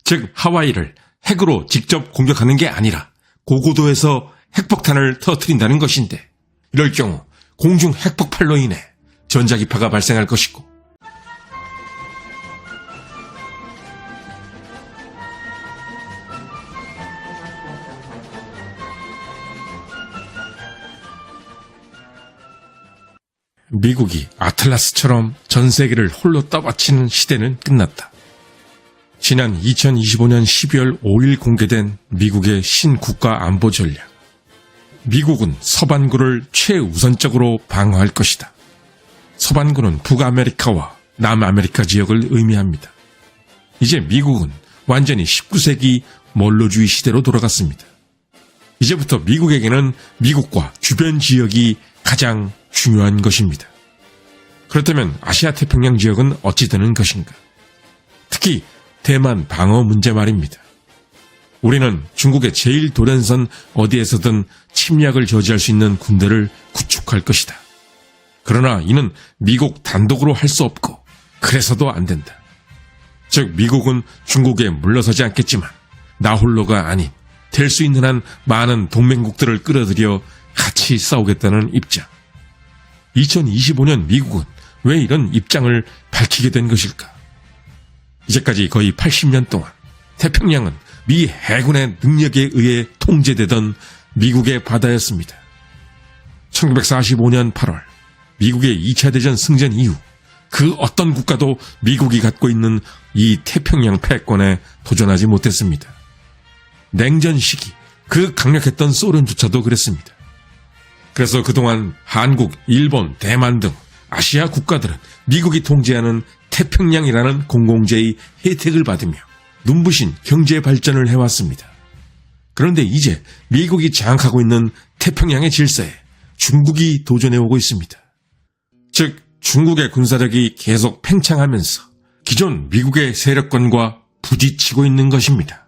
즉 하와이를 핵으로 직접 공격하는 게 아니라 고고도에서 핵폭탄을 터뜨린다는 것인데, 이럴 경우 공중 핵폭발로 인해 전자기파가 발생할 것이고, 미국이 아틀라스처럼 전 세계를 홀로 떠받치는 시대는 끝났다. 지난 2025년 12월 5일 공개된 미국의 신국가 안보 전략. 미국은 서반구를 최우선적으로 방어할 것이다. 서반구는 북아메리카와 남아메리카 지역을 의미합니다. 이제 미국은 완전히 19세기 몰로주의 시대로 돌아갔습니다. 이제부터 미국에게는 미국과 주변 지역이 가장 중요한 것입니다. 그렇다면 아시아 태평양 지역은 어찌 되는 것인가? 특히 대만 방어 문제 말입니다. 우리는 중국의 제일 돌연선 어디에서든 침략을 저지할 수 있는 군대를 구축할 것이다. 그러나 이는 미국 단독으로 할 수 없고 그래서도 안 된다. 즉 미국은 중국에 물러서지 않겠지만 나 홀로가 아닌 될 수 있는 한 많은 동맹국들을 끌어들여 같이 싸우겠다는 입장. 2025년 미국은 왜 이런 입장을 밝히게 된 것일까? 이제까지 거의 80년 동안 태평양은 미 해군의 능력에 의해 통제되던 미국의 바다였습니다. 1945년 8월 미국의 2차 대전 승전 이후 그 어떤 국가도 미국이 갖고 있는 이 태평양 패권에 도전하지 못했습니다. 냉전 시기 그 강력했던 소련조차도 그랬습니다. 그래서 그동안 한국, 일본, 대만 등 아시아 국가들은 미국이 통제하는 태평양이라는 공공재의 혜택을 받으며 눈부신 경제 발전을 해왔습니다. 그런데 이제 미국이 장악하고 있는 태평양의 질서에 중국이 도전해오고 있습니다. 즉 중국의 군사력이 계속 팽창하면서 기존 미국의 세력권과 부딪히고 있는 것입니다.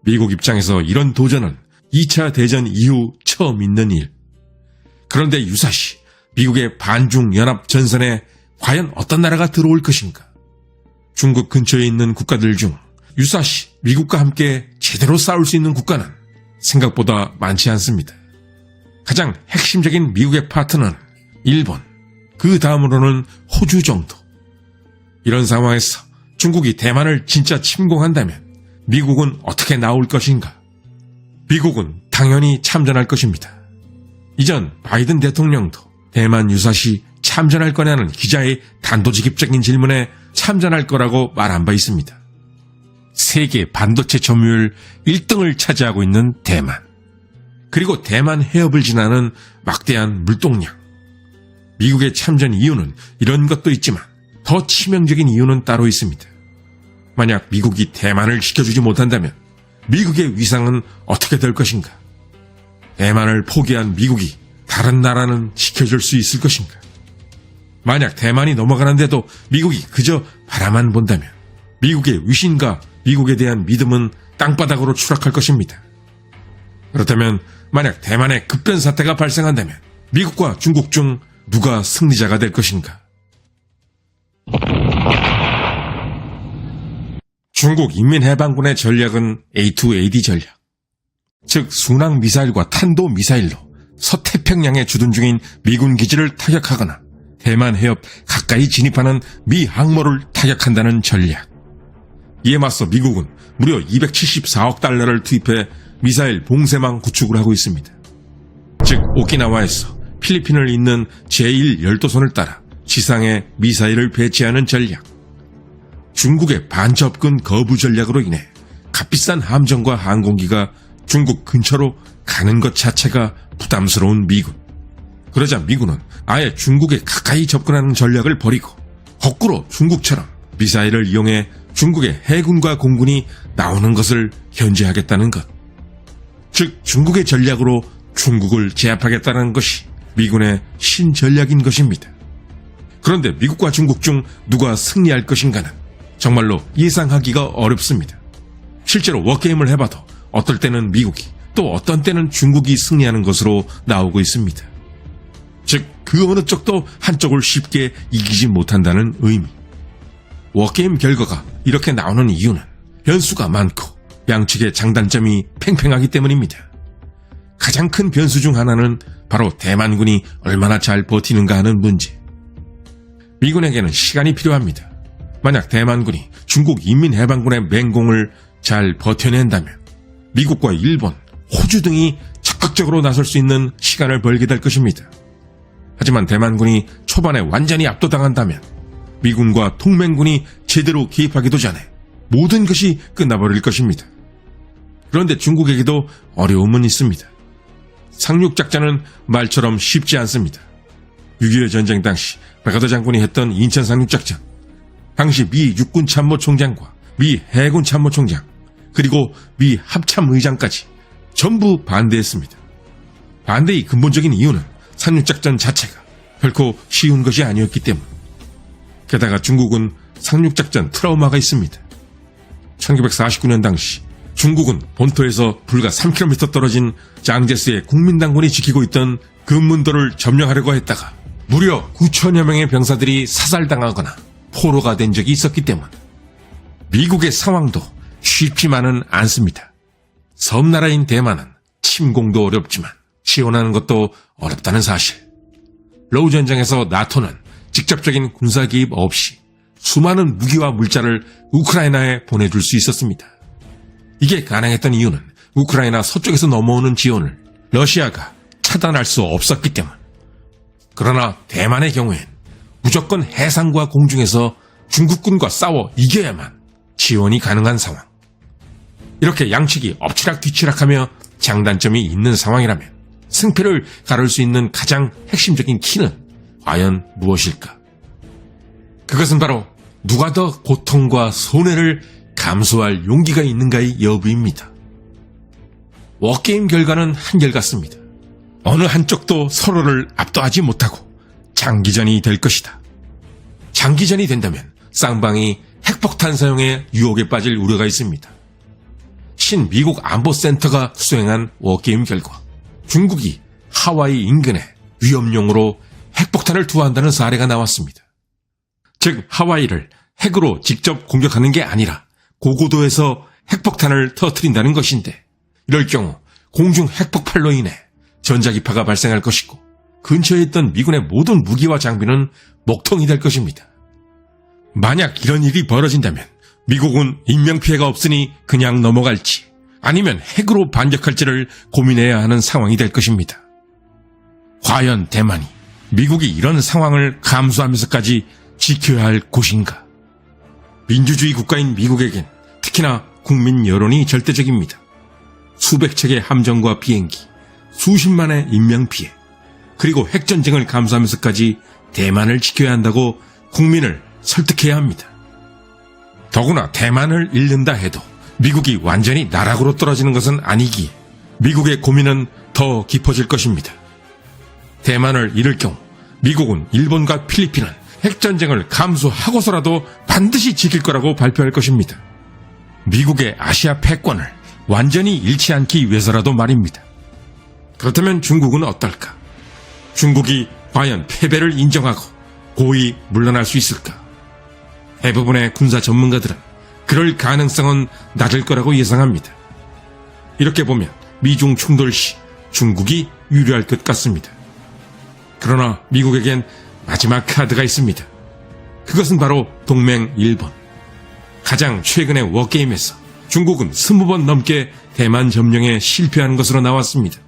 미국 입장에서 이런 도전은 2차 대전 이후 처음 있는 일. 그런데 유사시 미국의 반중연합 전선에 과연 어떤 나라가 들어올 것인가? 중국 근처에 있는 국가들 중 유사시 미국과 함께 제대로 싸울 수 있는 국가는 생각보다 많지 않습니다. 가장 핵심적인 미국의 파트너는 일본, 그 다음으로는 호주 정도. 이런 상황에서 중국이 대만을 진짜 침공한다면 미국은 어떻게 나올 것인가? 미국은 당연히 참전할 것입니다. 이전 바이든 대통령도 대만 유사시 참전할 거냐는 기자의 단도직입적인 질문에 참전할 거라고 말한 바 있습니다. 세계 반도체 점유율 1등을 차지하고 있는 대만. 그리고 대만 해협을 지나는 막대한 물동량. 미국의 참전 이유는 이런 것도 있지만 더 치명적인 이유는 따로 있습니다. 만약 미국이 대만을 지켜주지 못한다면 미국의 위상은 어떻게 될 것인가? 대만을 포기한 미국이 다른 나라는 지켜줄 수 있을 것인가? 만약 대만이 넘어가는데도 미국이 그저 바라만 본다면 미국의 위신과 미국에 대한 믿음은 땅바닥으로 추락할 것입니다. 그렇다면 만약 대만에 급변 사태가 발생한다면 미국과 중국 중 누가 승리자가 될 것인가? 중국 인민해방군의 전략은 A2AD 전략. 즉 순항 미사일과 탄도 미사일로 서태평양에 주둔 중인 미군 기지를 타격하거나 대만 해협 가까이 진입하는 미 항모를 타격한다는 전략. 이에 맞서 미국은 무려 274억 달러를 투입해 미사일 봉쇄망 구축을 하고 있습니다. 즉 오키나와에서 필리핀을 잇는 제1열도선을 따라 지상에 미사일을 배치하는 전략. 중국의 반접근 거부 전략으로 인해 값비싼 함정과 항공기가 중국 근처로 가는 것 자체가 부담스러운 미군. 그러자 미군은 아예 중국에 가까이 접근하는 전략을 버리고 거꾸로 중국처럼 미사일을 이용해 중국의 해군과 공군이 나오는 것을 견제하겠다는 것. 즉 중국의 전략으로 중국을 제압하겠다는 것이 미군의 신전략인 것입니다. 그런데 미국과 중국 중 누가 승리할 것인가는 정말로 예상하기가 어렵습니다. 실제로 워게임을 해봐도 어떨 때는 미국이 또 어떤 때는 중국이 승리하는 것으로 나오고 있습니다. 즉 그 어느 쪽도 한쪽을 쉽게 이기지 못한다는 의미. 워게임 결과가 이렇게 나오는 이유는 변수가 많고 양측의 장단점이 팽팽하기 때문입니다. 가장 큰 변수 중 하나는 바로 대만군이 얼마나 잘 버티는가 하는 문제. 미군에게는 시간이 필요합니다. 만약 대만군이 중국 인민해방군의 맹공을 잘 버텨낸다면 미국과 일본, 호주 등이 적극적으로 나설 수 있는 시간을 벌게 될 것입니다. 하지만 대만군이 초반에 완전히 압도당한다면 미군과 동맹군이 제대로 개입하기도 전에 모든 것이 끝나버릴 것입니다. 그런데 중국에게도 어려움은 있습니다. 상륙작전은 말처럼 쉽지 않습니다. 6.25 전쟁 당시 백아더 장군이 했던 인천 상륙작전, 당시 미 육군 참모총장과 미 해군 참모총장, 그리고 미 합참의장까지 전부 반대했습니다. 반대의 근본적인 이유는 상륙작전 자체가 결코 쉬운 것이 아니었기 때문. 게다가 중국은 상륙작전 트라우마가 있습니다. 1949년 당시 중국은 본토에서 불과 3km 떨어진 장제스의 국민당군이 지키고 있던 금문도를 점령하려고 했다가 무려 9천여 명의 병사들이 사살당하거나 포로가 된 적이 있었기 때문. 미국의 상황도 쉽지만은 않습니다. 섬나라인 대만은 침공도 어렵지만 지원하는 것도 어렵다는 사실. 러우 전쟁에서 나토는 직접적인 군사 개입 없이 수많은 무기와 물자를 우크라이나에 보내줄 수 있었습니다. 이게 가능했던 이유는 우크라이나 서쪽에서 넘어오는 지원을 러시아가 차단할 수 없었기 때문. 그러나 대만의 경우엔 무조건 해상과 공중에서 중국군과 싸워 이겨야만 지원이 가능한 상황. 이렇게 양측이 엎치락뒤치락하며 장단점이 있는 상황이라면 승패를 가를 수 있는 가장 핵심적인 키는 과연 무엇일까? 그것은 바로 누가 더 고통과 손해를 감수할 용기가 있는가의 여부입니다. 워게임 결과는 한결같습니다. 어느 한쪽도 서로를 압도하지 못하고 장기전이 될 것이다. 장기전이 된다면 쌍방이 핵폭탄 사용에 유혹에 빠질 우려가 있습니다. 미국 안보센터가 수행한 워게임 결과 중국이 하와이 인근에 위험용으로 핵폭탄을 투하한다는 사례가 나왔습니다. 즉 하와이를 핵으로 직접 공격하는 게 아니라 고고도에서 핵폭탄을 터뜨린다는 것인데, 이럴 경우 공중 핵폭발로 인해 전자기파가 발생할 것이고 근처에 있던 미군의 모든 무기와 장비는 목통이 될 것입니다. 만약 이런 일이 벌어진다면 미국은 인명피해가 없으니 그냥 넘어갈지 아니면 핵으로 반격할지를 고민해야 하는 상황이 될 것입니다. 과연 대만이 미국이 이런 상황을 감수하면서까지 지켜야 할 곳인가? 민주주의 국가인 미국에겐 특히나 국민 여론이 절대적입니다. 수백 척의 함정과 비행기, 수십만의 인명피해, 그리고 핵전쟁을 감수하면서까지 대만을 지켜야 한다고 국민을 설득해야 합니다. 더구나 대만을 잃는다 해도 미국이 완전히 나락으로 떨어지는 것은 아니기에 미국의 고민은 더 깊어질 것입니다. 대만을 잃을 경우 미국은 일본과 필리핀은 핵전쟁을 감수하고서라도 반드시 지킬 거라고 발표할 것입니다. 미국의 아시아 패권을 완전히 잃지 않기 위해서라도 말입니다. 그렇다면 중국은 어떨까? 중국이 과연 패배를 인정하고 고의 물러날 수 있을까? 대부분의 군사 전문가들은 그럴 가능성은 낮을 거라고 예상합니다. 이렇게 보면 미중 충돌 시 중국이 유리할 것 같습니다. 그러나 미국에겐 마지막 카드가 있습니다. 그것은 바로 동맹 일본. 가장 최근의 워게임에서 중국은 20번 넘게 대만 점령에 실패한 것으로 나왔습니다.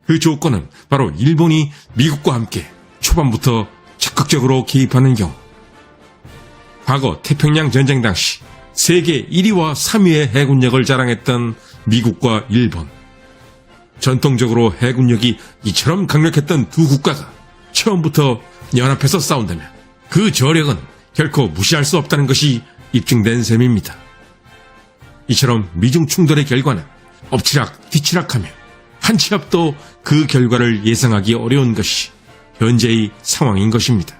그 조건은 바로 일본이 미국과 함께 초반부터 적극적으로 개입하는 경우. 과거 태평양 전쟁 당시 세계 1위와 3위의 해군력을 자랑했던 미국과 일본. 전통적으로 해군력이 이처럼 강력했던 두 국가가 처음부터 연합해서 싸운다면 그 저력은 결코 무시할 수 없다는 것이 입증된 셈입니다. 이처럼 미중 충돌의 결과는 엎치락 뒤치락하며 한 치 앞도 그 결과를 예상하기 어려운 것이 현재의 상황인 것입니다.